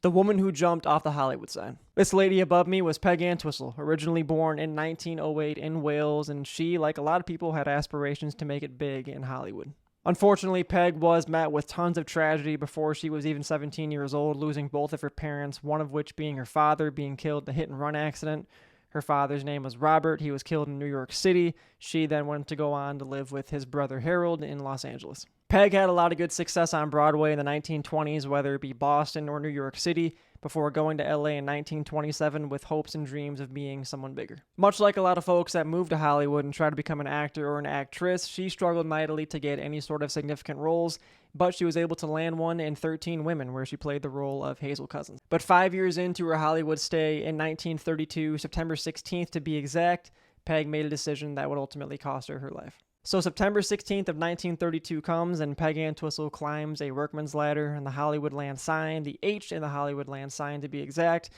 The woman who jumped off the Hollywood sign. This lady above me was Peg Entwistle, originally born in 1908 in Wales, and she, like a lot of people, had aspirations to make it big in Hollywood. Unfortunately, Peg was met with tons of tragedy before she was even 17 years old, losing both of her parents, one of which being her father being killed in a hit-and-run accident. Her father's name was Robert. He was killed in New York City. She then went to go on to live with his brother Harold in Los Angeles. Peg had a lot of good success on Broadway in the 1920s, whether it be Boston or New York City, before going to LA in 1927 with hopes and dreams of being someone bigger. Much like a lot of folks that move to Hollywood and try to become an actor or an actress, she struggled mightily to get any sort of significant roles, but she was able to land one in 13 Women, where she played the role of Hazel Cousins. But 5 years into her Hollywood stay in 1932, September 16th to be exact, Peg made a decision that would ultimately cost her her life. So September 16th of 1932 comes, and Peg Entwistle climbs a workman's ladder in the Hollywoodland sign, the H in the Hollywoodland sign to be exact,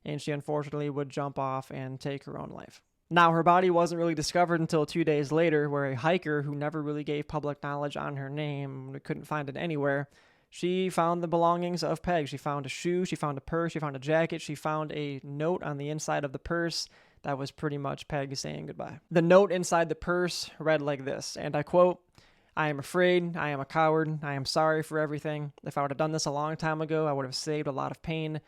and she unfortunately would jump off and take her own life. Now, her body wasn't really discovered until 2 days later, where a hiker who never really gave public knowledge on her name, we couldn't find it anywhere, she found the belongings of Peg. She found a shoe, she found a purse, she found a jacket, she found a note on the inside of the purse that was pretty much Peg saying goodbye. The note inside the purse read like this, and I quote, "I am afraid, I am a coward, I am sorry for everything. If I would have done this a long time ago, I would have saved a lot of pain.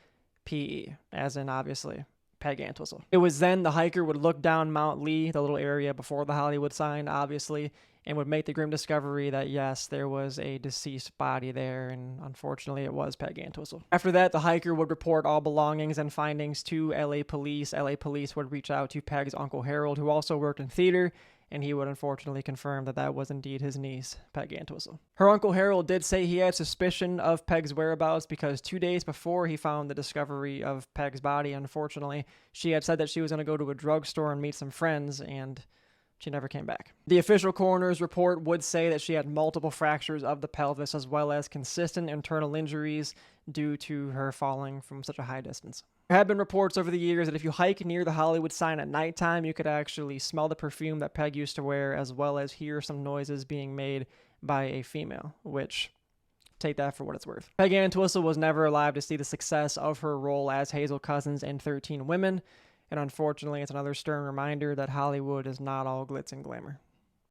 P.E." As in, obviously, Peg Entwistle. It was then the hiker would look down Mount Lee, the little area before the Hollywood sign, obviously, and would make the grim discovery that, yes, there was a deceased body there, and unfortunately it was Peg Entwistle. After that, the hiker would report all belongings and findings to LA police. LA police would reach out to Peg's uncle Harold, who also worked in theater, and he would unfortunately confirm that that was indeed his niece, Peg Entwistle. Her uncle Harold did say he had suspicion of Peg's whereabouts because 2 days before he found the discovery of Peg's body, unfortunately, she had said that she was going to go to a drugstore and meet some friends, and she never came back. The official coroner's report would say that she had multiple fractures of the pelvis as well as consistent internal injuries due to her falling from such a high distance. There have been reports over the years that if you hike near the Hollywood sign at nighttime, you could actually smell the perfume that Peg used to wear as well as hear some noises being made by a female, which, take that for what it's worth. Peg Entwistle was never alive to see the success of her role as Hazel Cousins in 13 Women, and unfortunately, it's another stern reminder that Hollywood is not all glitz and glamour.